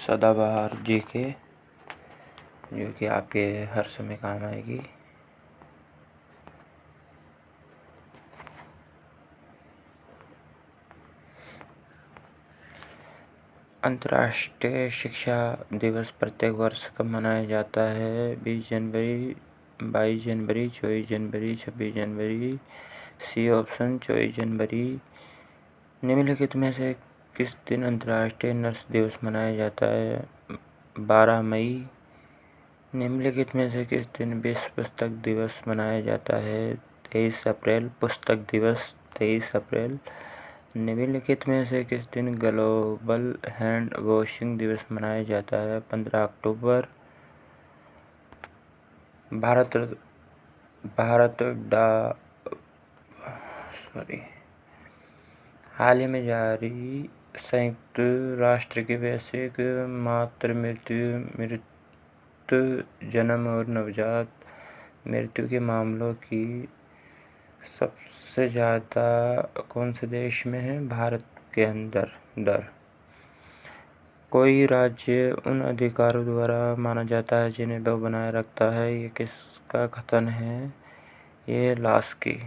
सदाबहार जीके जो कि आपके हर समय काम आएगी। अंतर्राष्ट्रीय शिक्षा दिवस प्रत्येक वर्ष कब मनाया जाता है? 20 जनवरी, 22 जनवरी, 24 जनवरी, 26 जनवरी। सी ऑप्शन 24 जनवरी। निम्नलिखित में से किस दिन अंतर्राष्ट्रीय नर्स दिवस मनाया जाता है? 12 मई। निम्नलिखित में से किस दिन विश्व पुस्तक दिवस मनाया जाता है? 23 अप्रैल। पुस्तक दिवस 23 अप्रैल। निम्नलिखित में से किस दिन ग्लोबल हैंड वॉशिंग दिवस मनाया जाता है? 15 अक्टूबर। हाल ही में जारी संयुक्त राष्ट्र की वैश्विक मातृ मृत्यु जन्म और नवजात मृत्यु के मामलों की सबसे ज़्यादा कौन से देश में है? भारत के अंदर दर। कोई राज्य उन अधिकारों द्वारा माना जाता है जिन्हें वह बनाए रखता है। ये किसका कथन है? ये लास्की।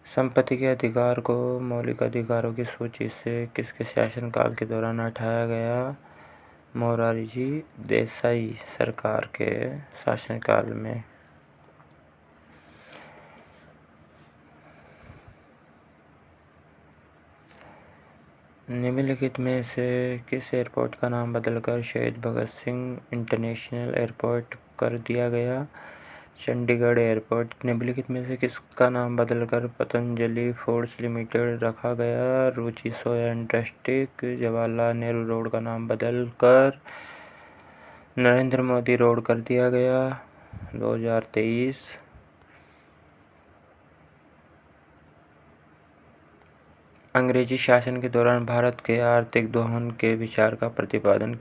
संपत्ति के अधिकार को मौलिक अधिकारों की सूची से किसके शासनकाल के दौरान हटाया गया? मोरारजी देसाई सरकार के शासनकाल में। निम्नलिखित में से किस एयरपोर्ट का नाम बदलकर शहीद भगत सिंह इंटरनेशनल एयरपोर्ट कर दिया गया? चंडीगढ़ एयरपोर्ट। निम्नलिखित में से किसका नाम बदलकर पतंजलि फूड्स लिमिटेड रखा गया? रुचि सोया इंडस्ट्री। जवाहरलाल नेहरू रोड का नाम बदलकर नरेंद्र मोदी रोड कर दिया गया 2023। अंग्रेजी शासन के दौरान भारत के आर्थिक दोहन के विचार का प्रतिपादन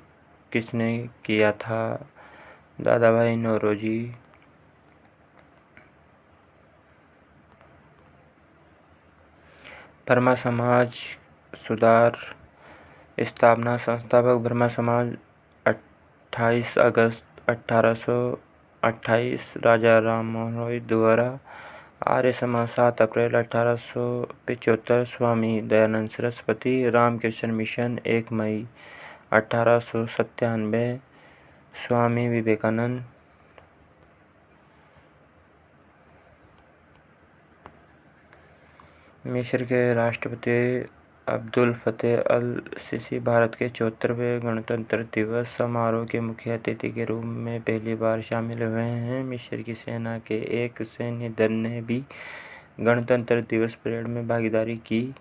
किसने किया था? दादाभाई नौरोजी। ब्रह्मा समाज सुधार स्थापना संस्थापक ब्रह्मा समाज 28 अगस्त 1828 राजा राम मोहन रॉय द्वारा। आर्य समाज 7 अप्रैल 1875 स्वामी दयानंद सरस्वती। रामकृष्ण मिशन 1 मई 1897 स्वामी विवेकानंद। मिस्र के राष्ट्रपति अब्दुल फतेह अल सीसी भारत के 74वें गणतंत्र दिवस समारोह के मुख्य अतिथि के रूप में पहली बार शामिल हुए हैं। मिस्र की सेना के एक सैन्य दल ने भी गणतंत्र दिवस परेड में भागीदारी की।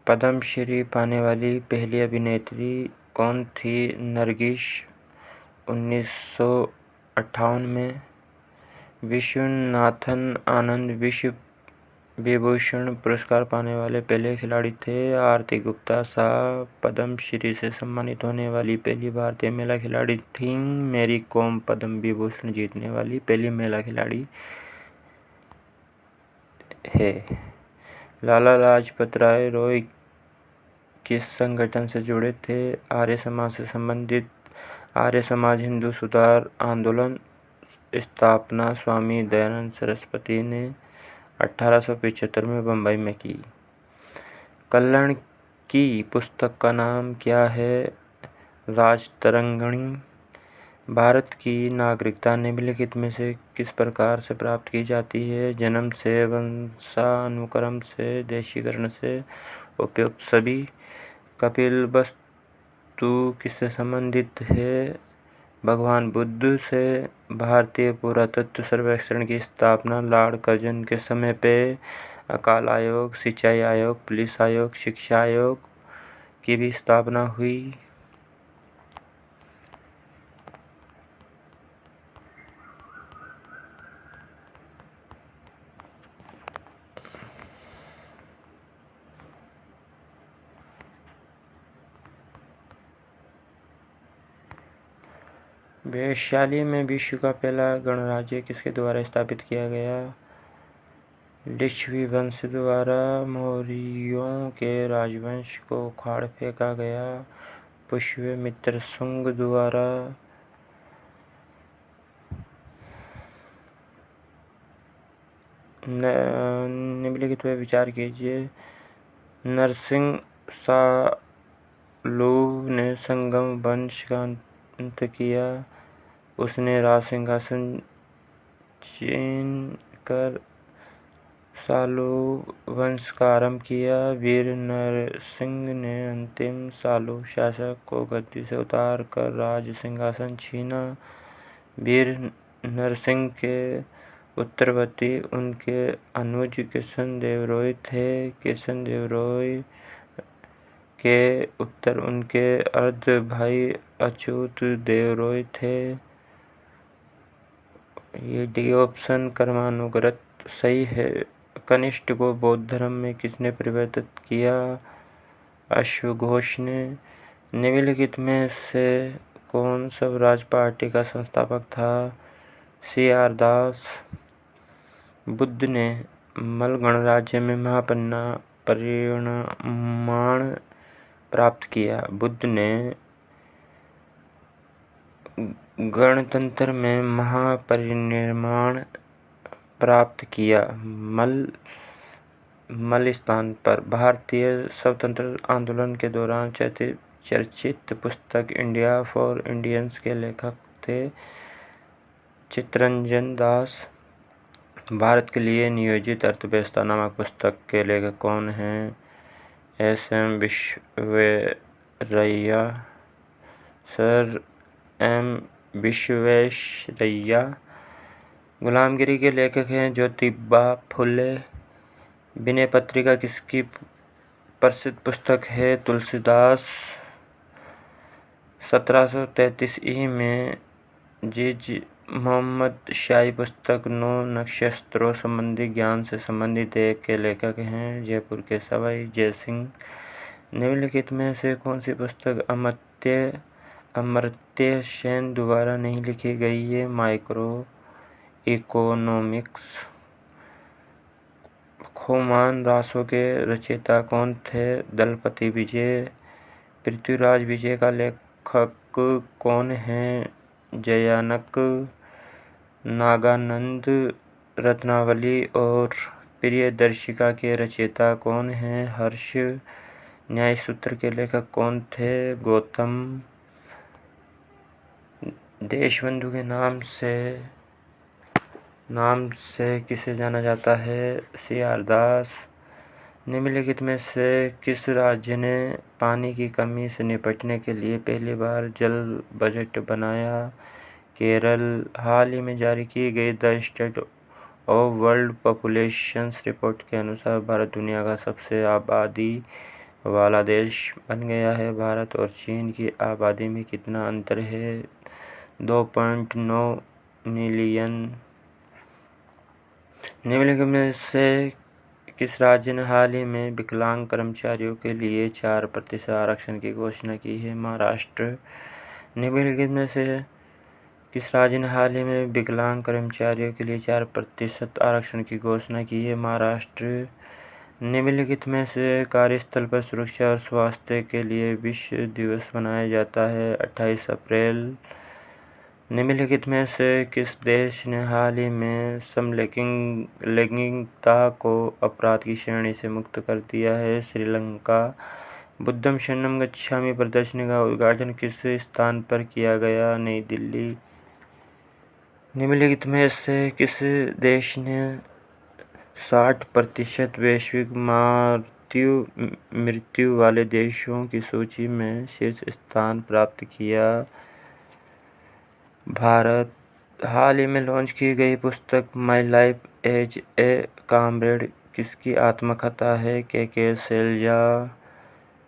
पद्मश्री पाने वाली पहली अभिनेत्री कौन थी? नरगिस 1958 में। विश्वनाथन आनंद विश्व विभूषण पुरस्कार पाने वाले पहले खिलाड़ी थे। आरती गुप्ता शाह पद्मश्री से सम्मानित होने वाली पहली भारतीय महिला खिलाड़ी थीं। मैरी कॉम पद्म विभूषण जीतने वाली पहली महिला खिलाड़ी है। लाला लाजपत राय रोय किस संगठन से जुड़े थे? आर्य समाज से संबंधित। आर्य समाज हिंदू सुधार आंदोलन। स्थापना स्वामी दयानंद सरस्वती ने 1875 में बंबई में की। कल्याण की पुस्तक का नाम क्या है? राजतरंगिणी। भारत की नागरिकता निम्नलिखित में से किस प्रकार से प्राप्त की जाती है? जन्म से, वंशानुक्रम से, देशीकरण से, उपयुक्त सभी। कपिलवस्तु किससे संबंधित है? भगवान बुद्ध से। भारतीय पुरातत्व सर्वेक्षण की स्थापना लॉर्ड कर्जन के समय पे अकाल आयोग, सिंचाई आयोग, पुलिस आयोग, शिक्षा आयोग की भी स्थापना हुई। वैशाली में विश्व का पहला गणराज्य किसके द्वारा स्थापित किया गया? लिच्छवी वंश द्वारा मौर्यों के राजवंश को उखाड़ फेंका गया। पुष्यमित्र शुंग द्वारा निम्नलिखित पर विचार कीजिए। नरसिंह सालूब ने संगम वंश का अंत किया। उसने राज सिंहासन छीन कर सालूब वंश का आरंभ किया। वीर नरसिंह ने अंतिम सालूब शासक को गद्दी से उतार कर राज सिंहासन छीना। वीर नरसिंह के उत्तरवर्ती उनके अनुज कृष्णदेव राय थे। कृष्णदेव राय के उत्तर उनके अर्ध भाई अच्युत देव राय थे। ये डी ऑप्शन क्रमानुगत सही है। कनिष्ठ को बौद्ध धर्म में किसने परिवर्तित किया? अश्वघोष ने। निम्नलिखित में से कौन स्वराज पार्टी का संस्थापक था? CR दास। बुद्ध ने मल गणराज्य में महापरिनिर्वाण प्राप्त किया। बुद्ध ने गणतंत्र में महापरिनिर्वाण प्राप्त किया। मल स्थान पर। भारतीय स्वतंत्रता आंदोलन के दौरान चर्चित पुस्तक इंडिया फॉर इंडियंस के लेखक थे चित्तरंजन दास। भारत के लिए नियोजित अर्थव्यवस्था नामक पुस्तक के लेखक कौन हैं? SM Visvesvaraya, sir M Visvesvaraya. गुलामगिरी के लेखक हैं ज्योतिबा फुले। विनय पत्रिका किसकी प्रसिद्ध पुस्तक है? तुलसीदास। 1733 ईस्वी में जीज मोहम्मद शाही पुस्तक 9 नक्षत्रों संबंधी ज्ञान से संबंधित एक के लेखक हैं जयपुर के सवाई जय सिंह। निम्नलिखित में से कौन सी पुस्तक अमर्त्य सेन द्वारा नहीं लिखी गई है? Micro economics. खोमान रासों के रचयिता कौन थे? दलपति विजय। पृथ्वीराज विजय का लेखक कौन है? जयानक। नागानंद रत्नावली और प्रियदर्शिका के रचयिता कौन हैं? हर्ष। न्यायसूत्र के लेखक कौन थे? गौतम। देशबंधु के नाम से किसे जाना जाता है? CR दास। निम्नलिखित में से किस राज्य ने पानी की कमी से निपटने के लिए पहली बार जल बजट बनाया? केरल। हाल ही में जारी की गई the state of world population report के अनुसार भारत दुनिया का सबसे आबादी वाला देश बन गया है। भारत और चीन की आबादी में कितना अंतर है? 2.9 मिलियन। निम्नलिखित में से किस राज्य ने हाल ही में विकलांग कर्मचारियों के लिए 4% आरक्षण की घोषणा की है? महाराष्ट्र। निम्नलिखित में से किस राज्य ने हाल ही में विकलांग कर्मचारियों के लिए 4% आरक्षण की घोषणा की है? महाराष्ट्र। निम्नलिखित में से कार्यस्थल पर सुरक्षा और स्वास्थ्य के लिए विश्व दिवस मनाया जाता है 28 अप्रैल। निम्नलिखित में से किस देश ने हाल ही में समलैंगिकता को अपराध की श्रेणी से मुक्त कर दिया है? श्रीलंका। बुद्धं शरणं गच्छामि प्रदर्शनी का उद्घाटन किस स्थान पर किया गया? नई दिल्ली। निम्नलिखित में से किस देश ने 60% वैश्विक मृत्यु वाले देशों की सूची में शीर्ष स्थान प्राप्त किया? भारत। हाल ही में लॉन्च की गई पुस्तक My Life as a Comrade किसकी आत्मकथा है? के शैलजा।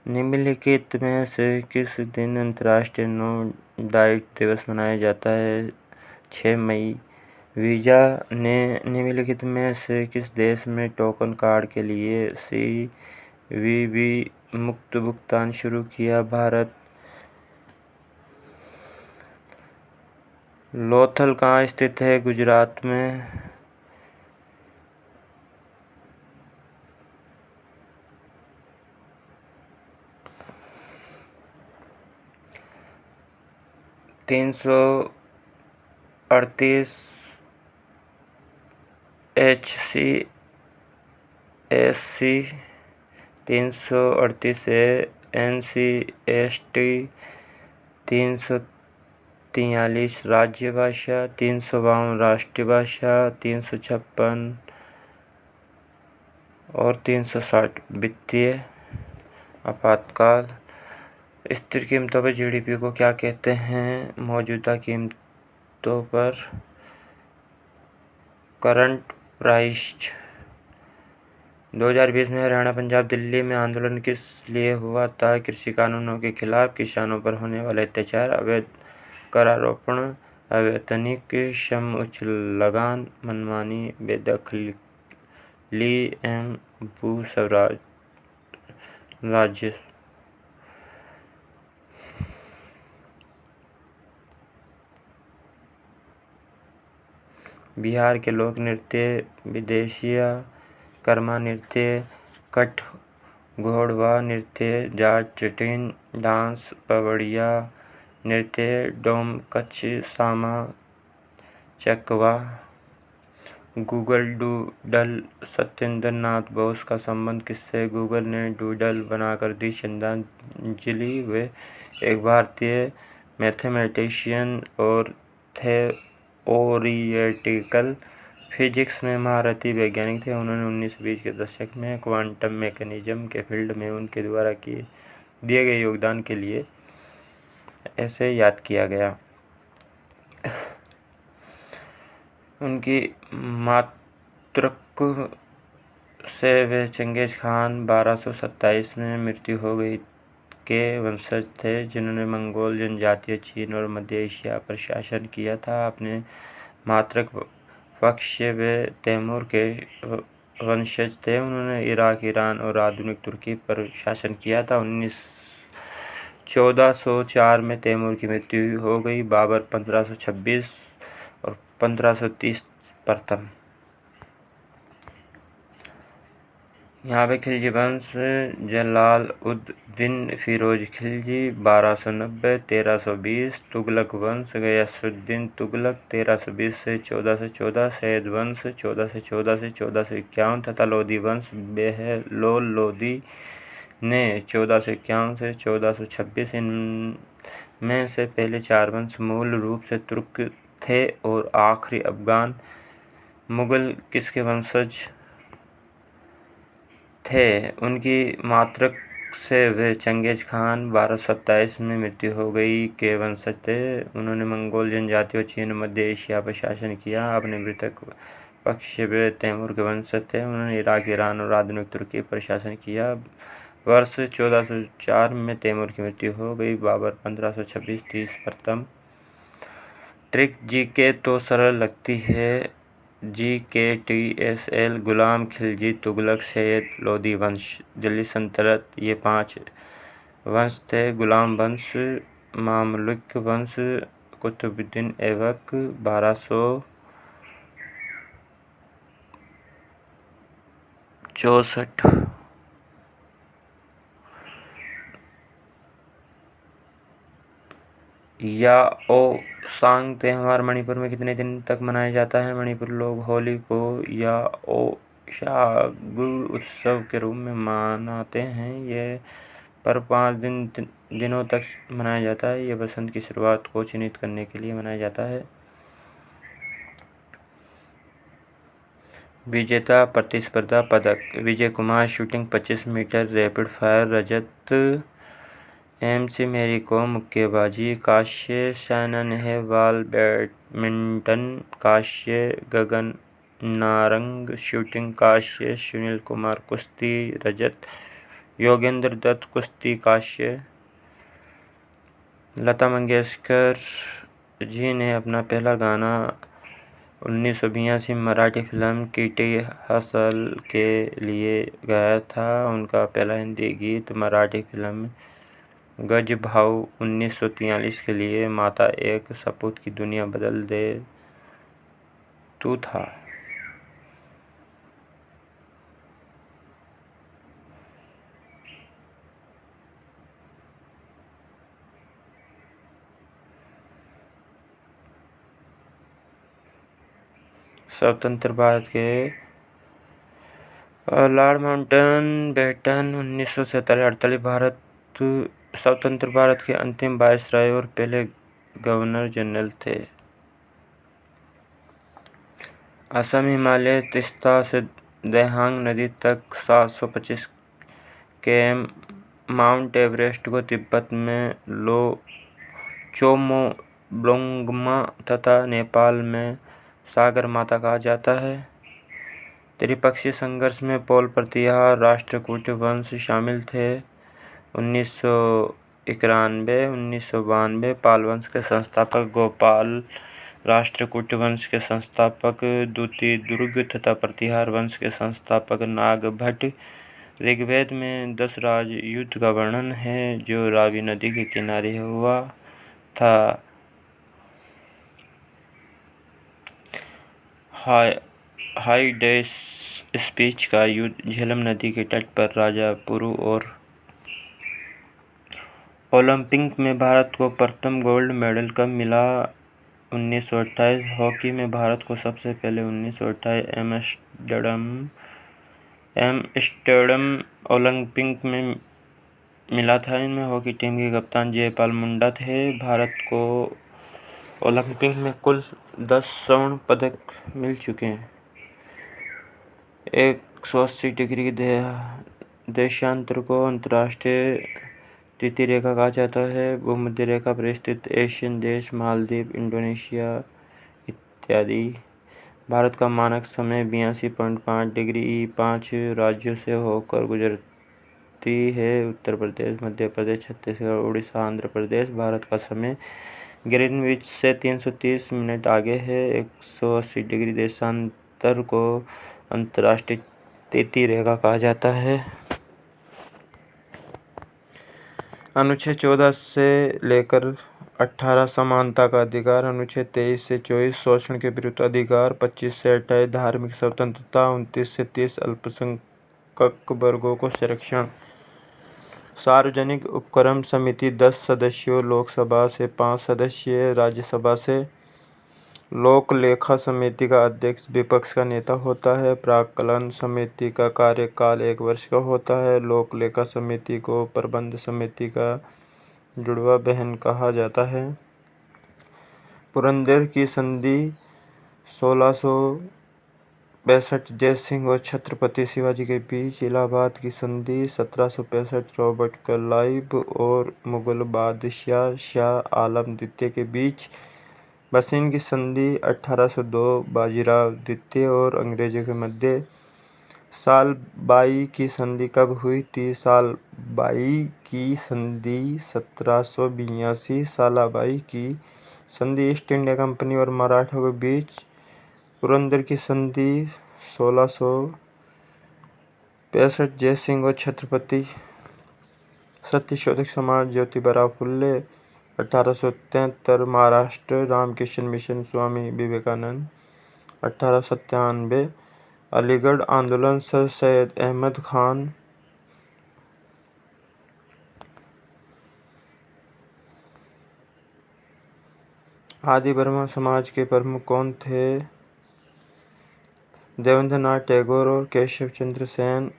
निम्नलिखित में से किस दिन अंतर्राष्ट्रीय नो डाइट दिवस मनाया जाता है? 6 मई। वीज़ा ने निम्नलिखित में से किस देश में टोकन कार्ड के लिए CVV मुक्त भुगतान शुरू किया? भारत। लोथल कहाँ स्थित है? गुजरात में। 338 HC/SC, 338 NC/ST, 343 राज्य भाषा, 352 राष्ट्रीय भाषा, 356 और 360 वित्तीय आपातकाल। स्थिर कीमतों पर जीडीपी को क्या कहते हैं? मौजूदा कीमतों पर करंट प्राइस। 2020 में हरियाणा, पंजाब, दिल्ली में आंदोलन किस लिए हुआ था? कृषि कानूनों के खिलाफ, किसानों पर होने वाले अत्याचार, अवैध करारोपण, अवैतनिक श्रम, उच्च लगान, मनमानी बेदखली एवं भू राज्य। बिहार के लोक नृत्य विदेशिया, कर्मा नृत्य, कठ घोड़वा नृत्य, जाट जटिन डांस, पवड़िया नृत्य, डोम कच्छ सामा चकवा। Google doodle. सत्येंद्र नाथ बोस का संबंध किससे? गूगल ने डूडल बनाकर दी श्रद्धांजलि। वे एक भारतीय मैथमेटिशियन और थ्योरिटिकल फिजिक्स में महारथी वैज्ञानिक थे। उन्होंने 1920 के दशक में क्वांटम मैकेनिज्म के फील्ड में उनके द्वारा दिए गए योगदान के लिए ऐसे याद किया गया। उनकी मातृक से वे चंगेज खान 1227 में मृत्यु हो गई के वंशज थे, जिन्होंने मंगोल जनजातीय चीन और मध्य एशिया पर शासन किया था। अपने मातृक पक्ष से वे तैमूर के वंशज थे। उन्होंने इराक, ईरान और आधुनिक तुर्की पर शासन किया था। 1404 में तैमूर की मृत्यु हो गई। बाबर 1526 और 1530 प्रथम। यहाँ पे खिलजी वंश, जलालुद्दीन फिरोज खिलजी 1290 1320, तुगलक वंश, गयासुद्दीन तुगलक 1320 से 1414, सैयद वंश 1414 से 1451 तथा लोदी वंश बेहलोल लोदी ने 1451 से 1426। इनमें से पहले चार वंश मूल रूप से तुर्क थे और आखिरी अफगान। मुगल किसके वंशज थे? उनकी मातृक से वे चंगेज खान 1227 में मृत्यु हो गई के वंशज थे। उन्होंने मंगोल जनजातियों, चीन, मध्य एशिया पर शासन किया। अपने मृतक पक्ष से वे तैमूर के वंशज थे। उन्होंने इराक, ईरान और आधुनिक तुर्की पर शासन किया। वर्ष 1404 में तैमूर की मृत्यु हो गई। बाबर 1526-30 प्रथम। ट्रिक जीके तो सरल लगती है। GKTSL। गुलाम खिलजी, तुगलक, सैयद, लोदी वंश, दिल्ली सल्तनत, ये 5 वंश थे। गुलाम वंश, मामलुक वंश, कुतुबुद्दीन ऐबक 1264। याओसांग त्योहार मणिपुर में कितने दिन तक मनाया जाता है? मणिपुर लोग होली को याओसांग उत्सव के रूप में मनाते हैं। यह पर्व 5 दिनों तक मनाया जाता है। यह बसंत की शुरुआत को चिन्हित करने के लिए मनाया जाता है। विजेता प्रतिस्पर्धा पदक। Vijay Kumar shooting 25 metre rapid fire रजत। MC मेरी कोम मुक्केबाजी कांस्य। साइना नेहवाल बैडमिंटन कांस्य। गगन नारंग शूटिंग कांस्य। सुनील कुमार कुश्ती रजत। योगेंद्र दत्त कुश्ती कांस्य। लता मंगेशकर जी ने अपना पहला गाना 1982 मराठी फिल्म किटी हसल के लिए गाया था। उनका पहला हिंदी गीत मराठी फिल्म गज भाऊ 1943 के लिए माता एक सपूत की दुनिया बदल दे तू था। स्वतंत्र भारत के लॉर्ड माउंटबेटन 1947-48 भारत स्वतंत्र भारत के अंतिम वायसराय और पहले गवर्नर जनरल थे। असम हिमालय तीस्ता से देहांग नदी तक 725 km, माउंट एवरेस्ट को तिब्बत में चोमोलोंगमा तथा नेपाल में सागर माता कहा जाता है। त्रिपक्षीय संघर्ष में पोल प्रतिहार राष्ट्रकूट वंश शामिल थे। 1991-1992 पाल वंश के संस्थापक गोपाल, राष्ट्रकूट वंश के संस्थापक दूती दुर्ग तथा प्रतिहार वंश के संस्थापक नागभट्ट। ऋग्वेद में 10 राज युद्ध का वर्णन है जो रावी नदी के किनारे हुआ था। हाई डैश स्पीच का युद्ध झेलम नदी के तट पर राजा पुरु और ओलंपिक में भारत को प्रथम गोल्ड मेडल कब मिला? 1928। हॉकी में भारत को सबसे पहले 1928 एम्स्टर्डम ओलंपिक में मिला था। इनमें हॉकी टीम के कप्तान जयपाल मुंडा थे। भारत को ओलंपिक में कुल 10 स्वर्ण पदक मिल चुके हैं। 180 डिग्री की देशांतर को अंतर्राष्ट्रीय तिथि रेखा कहा जाता है। भूमध्य रेखा पर स्थित एशियन देश मालदीव, इंडोनेशिया इत्यादि। भारत का मानक समय 82.5 डिग्री 5 राज्यों से होकर गुजरती है। उत्तर प्रदेश, मध्य प्रदेश, छत्तीसगढ़, उड़ीसा, आंध्र प्रदेश। भारत का समय ग्रीनविच से 330 मिनट आगे है। 180 डिग्री देशांतर को अंतर्राष्ट्रीय तिथि रेखा कहा जाता है। अनुच्छेद 14 से लेकर 18 समानता का अधिकार, अनुच्छेद 23 से 24 शोषण के विरुद्ध अधिकार, 25 से 28 धार्मिक स्वतंत्रता, 29 से 30 अल्पसंख्यक वर्गों को संरक्षण। सार्वजनिक उपक्रम समिति 10 सदस्यों, लोकसभा से 5 सदस्य, राज्यसभा से। लोक लेखा समिति का अध्यक्ष विपक्ष का नेता होता है। प्राक्कलन समिति का कार्यकाल 1 वर्ष का होता है। लोक लेखा समिति को प्रबंध समिति का जुड़वा बहन कहा जाता है। पुरंदर की संधि 1665 जयसिंह और छत्रपति शिवाजी के बीच। इलाहाबाद की संधि 1765 रॉबर्ट क्लाइव और मुगल बादशाह शाह आलम द्वितीय के बीच। बसिन की संधि 1802 बाजीराव द्वितीय और अंग्रेजों के मध्य। साल बाई की संधि कब हुई थी? साल बाई की संधि 1782। सालाबाई की संधि ईस्ट इंडिया कंपनी और मराठों के बीच। पुरंदर की संधि 1665 जयसिंह और छत्रपति। सत्यशोधक समाज ज्योतिबा फुले। 1873 महाराष्ट्र रामकृष्ण मिशन स्वामी विवेकानंद। 1897 अलीगढ़ आंदोलन सर सैयद अहमद खान। आदि ब्रह्म समाज के प्रमुख कौन थे? देवेंद्र नाथ टैगोर और केशव चंद्र सेन।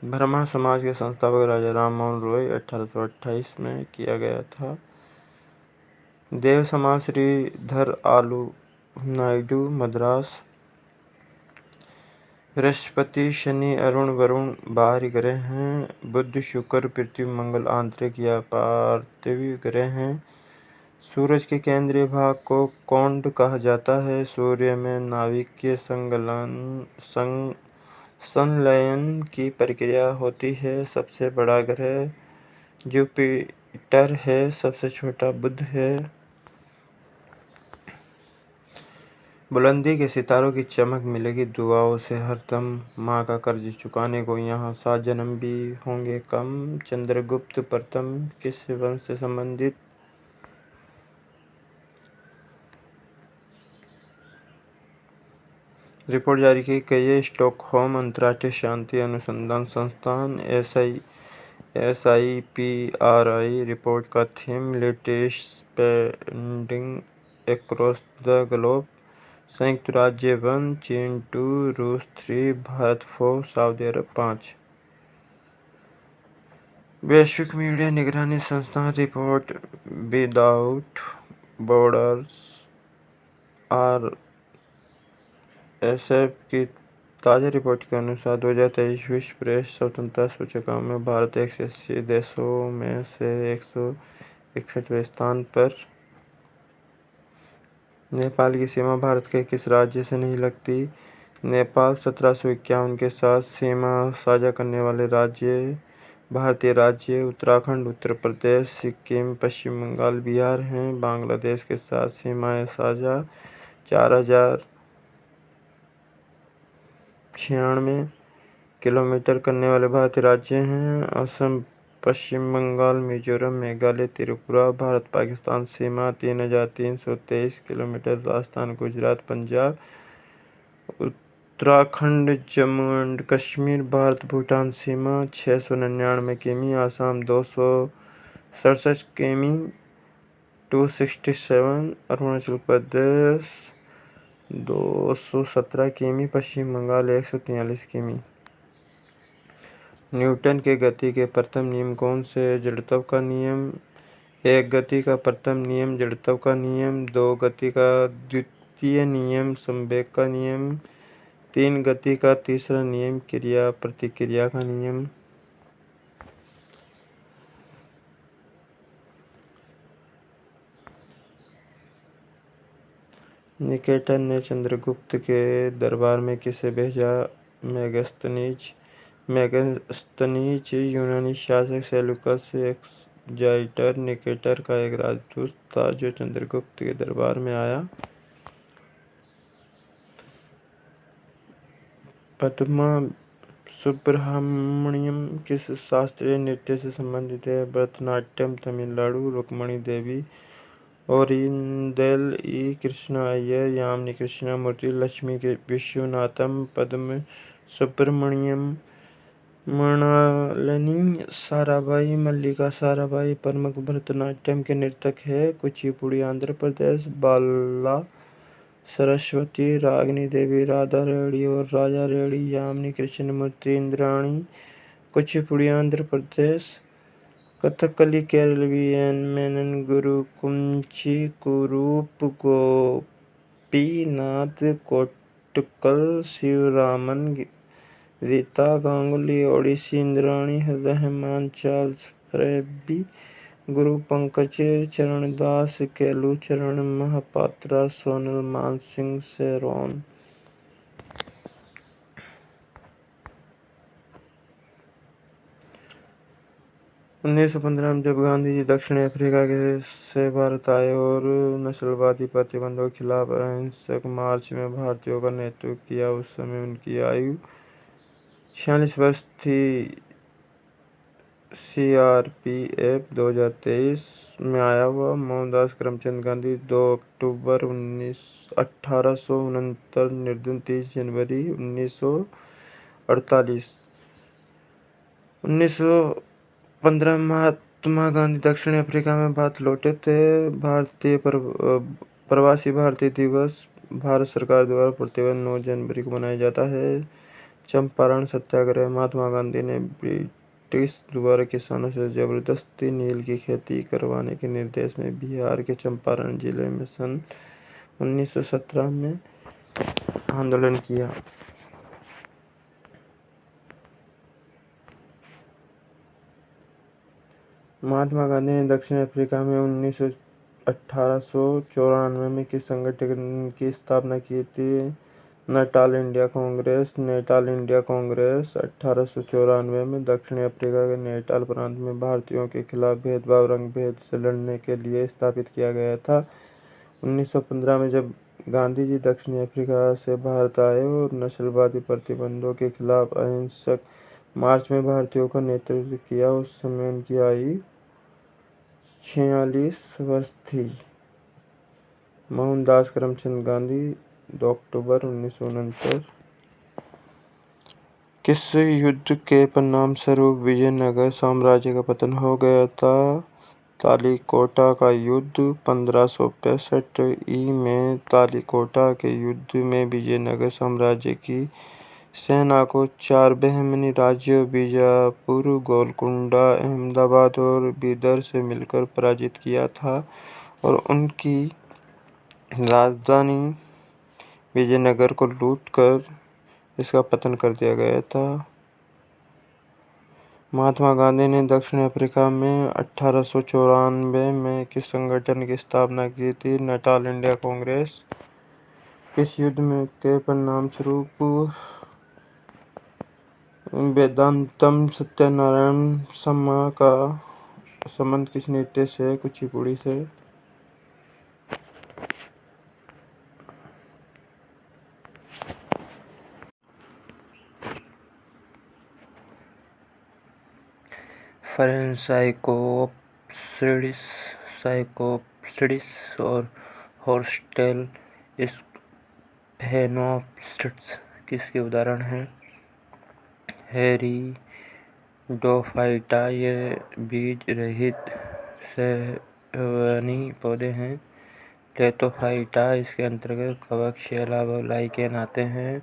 ब्रह्मा समाज के संस्थापक राजा राम मोहन रॉय 1828 में किया गया था। देव समाज श्रीधर आलू नायडू मद्रास। बृहस्पति, शनि, अरुण, वरुण बाहरी ग्रह हैं। बुध, शुक्र, पृथ्वी, मंगल आंतरिक या पार्थिव ग्रह हैं। सूरज के केंद्रीय भाग को कौंड कहा जाता है। सूर्य में नाभिकीय संलयन की प्रक्रिया होती है। सबसे बड़ा ग्रह जुपिटर है, सबसे छोटा बुध है। बुलंदी के सितारों की चमक मिलेगी दुआओं से हरदम। माँ का कर्ज चुकाने को यहाँ 7 जन्म भी होंगे कम। चंद्रगुप्त प्रथम किस वंश से संबंधित? रिपोर्ट जारी की गई है। स्टॉकहोम अंतर्राष्ट्रीय शांति अनुसंधान संस्थान SIPRI रिपोर्ट का theme latest spending across the globe. संयुक्त राज्य 1, चीन 2, रूस 3, भारत 4, सऊदी अरब 5। वैश्विक मीडिया निगरानी संस्था रिपोर्ट विदाउट बॉर्डर्स RSF की ताज़ा रिपोर्ट के अनुसार 2023 विश्व प्रेस स्वतंत्रता सूचकांक में भारत 180 देशों में से 161वें स्थान पर। नेपाल की सीमा भारत के किस राज्य से नहीं लगती? नेपाल 1751 के साथ सीमा साझा करने वाले राज्य भारतीय राज्य उत्तराखंड, उत्तर प्रदेश, सिक्किम, पश्चिम बंगाल, बिहार हैं। बांग्लादेश के साथ सीमाएं साझा 4096 किलोमीटर करने वाले भारतीय राज्य हैं। असम, पश्चिम बंगाल, मिजोरम, मेघालय, त्रिपुरा। भारत पाकिस्तान सीमा 3323 किलोमीटर। राजस्थान, गुजरात, पंजाब, उत्तराखंड, जम्मू एंड कश्मीर। भारत भूटान सीमा 699 किमी। आसाम 267 किमी 267। अरुणाचल प्रदेश 217 किमी। पश्चिम बंगाल 143 किमी। न्यूटन के गति के प्रथम नियम कौन से है? जड़त्व का नियम। 1 गति का प्रथम नियम जड़त्व का नियम। 2 गति का द्वितीय नियम संवेग का नियम। 3 गति का तीसरा नियम क्रिया प्रतिक्रिया का नियम। निकेटर ने चंद्रगुप्त के दरबार में किसे भेजा? मेगास्थनीज यूनानी शासक सेल्यूकस एक्साइटर निकेटर का एक राजदूत था जो चंद्रगुप्त के दरबार में आया। पद्मा सुब्रह्मण्यम किस शास्त्रीय नृत्य से संबंधित है? भरतनाट्यम, तमिलनाडु। रुक्मणी देवी, ओरिंदेल ई कृष्णा अय्यर, यामिनी कृष्णमूर्ति, लक्ष्मी विश्वनाथम, पद्म सुब्रह्मण्यम, मृणालिनी साराभाई, मल्लिका साराभाई प्रमुख भरतनाट्यम के नर्तक है। कुचिपुड़ी आंध्र प्रदेश। बाला सरस्वती, रागिनी देवी, राधा रेड्डी और राजा रेड्डी, यामिनी कृष्णमूर्ति, इंद्राणी। कुचिपुड़ी आंध्र प्रदेश। कथकली केरल वीएन मेनन, गुरु कुंची, कुरूप, गोपीनाथ कोटकल, शिवरामन, रीता गांगुली, ओडिसी इंद्राणी, रहमान, चार्ल्स फ्रेबी, गुरु पंकज चरणदास, केलू चरण महापात्रा, सोनल मानसिंह सेरोन। 1915 में जब गांधी जी दक्षिण अफ्रीका से भारत आए और नस्लवादी प्रतिबंधों के खिलाफ अहिंसक मार्च में भारतीयों का नेतृत्व किया, उस समय उनकी आयु 46 वर्ष थी। CRPF 2023 में आया हुआ मोहनदास करमचंद गांधी 2 अक्टूबर 1869, निर्धन 30 जनवरी 1948। 1915 में महात्मा गांधी दक्षिण अफ्रीका में भारत लौटे थे। भारतीय प्रवासी भारतीय दिवस भारत सरकार द्वारा प्रतिवर्ष 9 जनवरी को मनाया जाता है। चंपारण सत्याग्रह महात्मा गांधी ने ब्रिटिश द्वारा किसानों से जबरदस्ती नील की खेती करवाने के निर्देश में बिहार के चंपारण जिले में सन 1917 में आंदोलन किया। महात्मा गांधी ने दक्षिण अफ्रीका में 1894 में किस संगठन की स्थापना की थी? Natal India Congress. Natal India Congress 1894 में दक्षिण अफ्रीका के नेटाल प्रांत में भारतीयों के खिलाफ भेदभाव रंग भेद से लड़ने के लिए स्थापित किया गया था। 1915 में जब गांधी जी दक्षिण अफ्रीका से भारत आए और नस्लवादी प्रतिबंधों के खिलाफ अहिंसक मार्च में भारतीयों का नेतृत्व किया, उस समय उनकी आयु 46 वर्ष थी। मोहनदास करमचंद गांधी 2 अक्टूबर 1969। किस युद्ध के परिणामस्वरूप विजयनगर साम्राज्य का पतन हो गया था? तालिकोटा का युद्ध 1565 में तालिकोटा के युद्ध में विजयनगर साम्राज्य की सेना को 4 बहमनी राज्यों बीजापुर, गोलकुंडा, अहमदाबाद और बीदर से मिलकर पराजित किया था और उनकी राजधानी विजयनगर को लूटकर इसका पतन कर दिया गया था। महात्मा गांधी ने दक्षिण अफ्रीका में 1894 में किस संगठन की स्थापना की थी? Natal India Congress. किस युद्ध में के परिणामस्वरूप वेदांतम सत्यनारायण शर्मा का संबंध किस नृत्य से? कुचिपुड़ी से। फ्रेंच साइकोप्सिस और हॉस्टेल स्फेनोप्सिस किसके उदाहरण हैं? हेरिडोफाइटा ये बीज रहित सहवर्णी पौधे हैं। लेथोफाइटा इसके अंतर्गत कवक, शैवाल और लाइकेन आते हैं।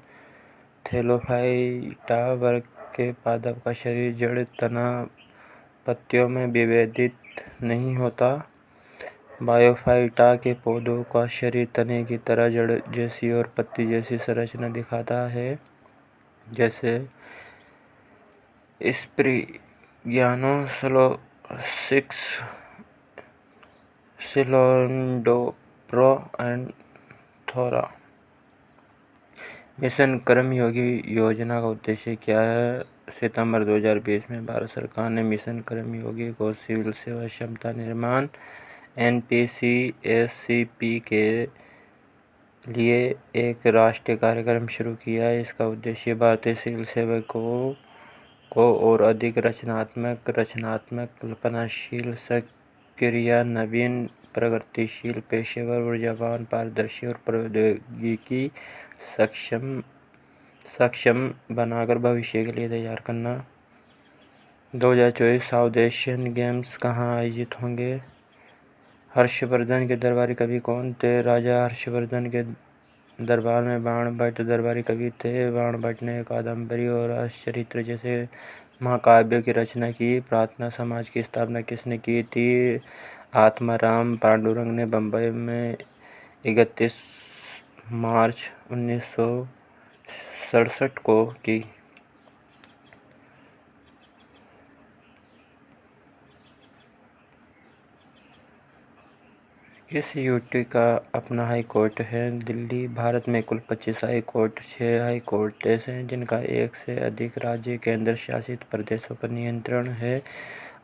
थैलोफाइटा वर्ग के पादप का शरीर जड़, तना, पत्तियों में विभेदित नहीं होता। बायोफाइटा के पौधों का शरीर तने की तरह जड़ जैसी और पत्ती जैसी संरचना दिखाता है, जैसे स्प्रिग्यानोसोलिस, सिलोडोप्टेरोथोरा। मिशन कर्मयोगी योजना का उद्देश्य क्या है? सितंबर 2020 में भारत सरकार ने मिशन कर्मयोगी को सिविल सेवा क्षमता निर्माण NPCSCP के लिए एक राष्ट्रीय कार्यक्रम शुरू किया है। इसका उद्देश्य भारतीय सिविल सेवकों को और अधिक रचनात्मक, कल्पनाशील, सक्रिय, नवीन, प्रगतिशील, पेशेवर, ऊर्जावान, पारदर्शी और प्रौद्योगिकी सक्षम बनाकर भविष्य के लिए तैयार करना। 2024 साउथ एशियन गेम्स कहाँ आयोजित होंगे? हर्षवर्धन के दरबारी कवि कौन थे? राजा हर्षवर्धन के दरबार में बाण भट्ट दरबारी कवि थे। बाण भट्ट ने कादंबरी और रासचरित्र जैसे महाकाव्यों की रचना की। प्रार्थना समाज की स्थापना किसने की थी? आत्माराम पांडुरंग ने बंबई में 31 मार्च 1967 को की। किस यूटी का अपना हाई कोर्ट है? दिल्ली। भारत में कुल 25 हाई कोर्ट, 6 हाई कोर्ट्स हैं जिनका एक से अधिक राज्य केंद्र शासित प्रदेशों पर नियंत्रण है।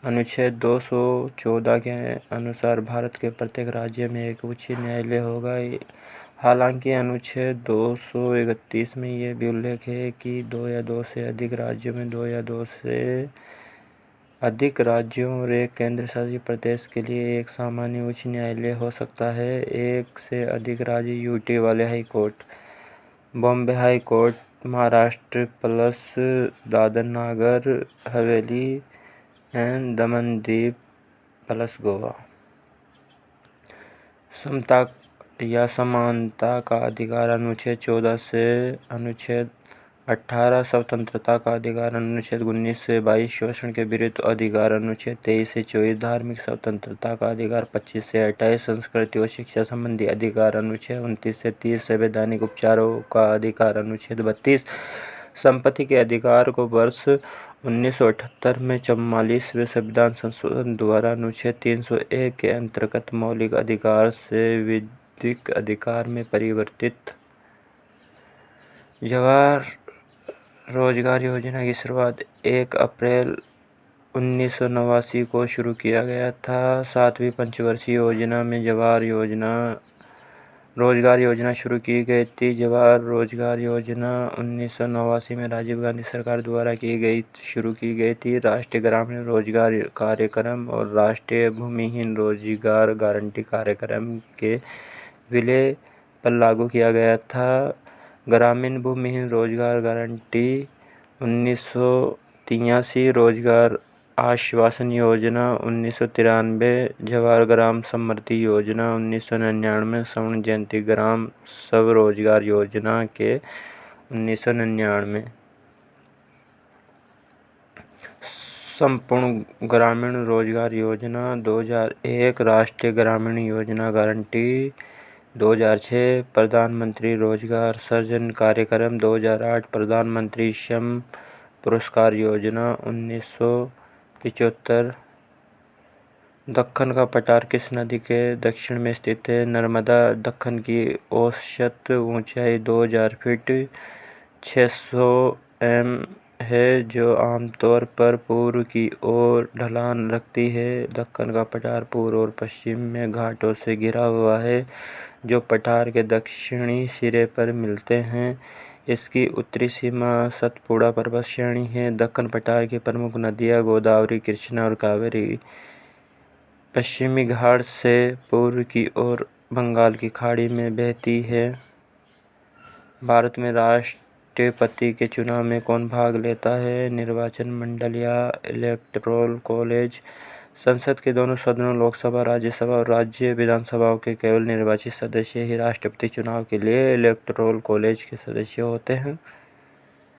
अनुच्छेद 214 के अनुसार भारत के प्रत्येक राज्य में एक उच्च न्यायालय होगा। हालांकि अनुच्छेद 231 में यह भी उल्लेख है कि 2 या 2 से अधिक राज्यों में 2 या 2 से अधिक राज्यों और एक केंद्र शासित प्रदेश के लिए एक सामान्य उच्च न्यायालय हो सकता है। एक से अधिक राज्य यूटी वाले high court: Bombay high court, Maharashtra plus Dadar Nagar Haveli and Daman Diu plus Goa. समता या समानता का अधिकार अनुच्छेद 14 से अनुच्छेद 18, स्वतंत्रता का अधिकार अनुच्छेद 19 से 22, शोषण के विरुद्ध अधिकार अनुच्छेद 23 से 24, धार्मिक स्वतंत्रता का अधिकार 25 से 28, संस्कृति और शिक्षा संबंधी अधिकार अनुच्छेद 29 से 30, संवैधानिक उपचारों का अधिकार अनुच्छेद 32, संपत्ति के अधिकार को वर्ष 1978 में 44वें संविधान संशोधन द्वारा अनुच्छेद 301 के अंतर्गत मौलिक अधिकार से विधिक अधिकार में परिवर्तित। जवाहर रोजगार योजना की शुरुआत 1 अप्रैल 1989 को शुरू किया गया था। 7वीं पंचवर्षीय योजना में जवाहर रोजगार योजना शुरू की गई थी। जवाहर रोजगार योजना 1989 में राजीव गांधी सरकार द्वारा शुरू की गई थी। राष्ट्रीय ग्रामीण रोजगार कार्यक्रम और राष्ट्रीय भूमिहीन रोजगार गारंटी कार्यक्रम के विलय पर लागू किया गया था। ग्रामीण भूमिहीन रोजगार गारंटी 1983 रोजगार आश्वासन योजना, 1993 जवाहर ग्राम समृद्धि योजना, 1999 स्वर्ण जयंती ग्राम स्वरोजगार योजना के 1999 संपूर्ण ग्रामीण रोजगार योजना, 2001 राष्ट्रीय ग्रामीण योजना गारंटी, 2006 प्रधानमंत्री रोजगार सृजन कार्यक्रम, 2008 प्रधानमंत्री श्रम पुरस्कार योजना, 1975 दक्कन का पठार किस नदी के दक्षिण में स्थित है? नर्मदा। दक्कन की औसत ऊंचाई 2000 फीट 600 m है, जो आमतौर पर पूर्व की ओर ढलान रखती है। दक्कन का पठार पूर्व और पश्चिम में घाटों से घिरा हुआ है, जो पठार के दक्षिणी सिरे पर मिलते हैं। इसकी उत्तरी सीमा सतपुड़ा पर्वत श्रेणी है। दक्कन पठार की प्रमुख नदियाँ गोदावरी, कृष्णा और कावेरी पश्चिमी घाट से पूर्व की ओर बंगाल की खाड़ी में बहती है। भारत में राष्ट्रपति के चुनाव में कौन भाग लेता है? निर्वाचन मंडल या इलेक्टोरल कॉलेज। संसद के दोनों सदनों लोकसभा, राज्यसभा और राज्य विधानसभाओं के केवल निर्वाचित सदस्य ही राष्ट्रपति चुनाव के लिए इलेक्टोरल कॉलेज के सदस्य होते हैं।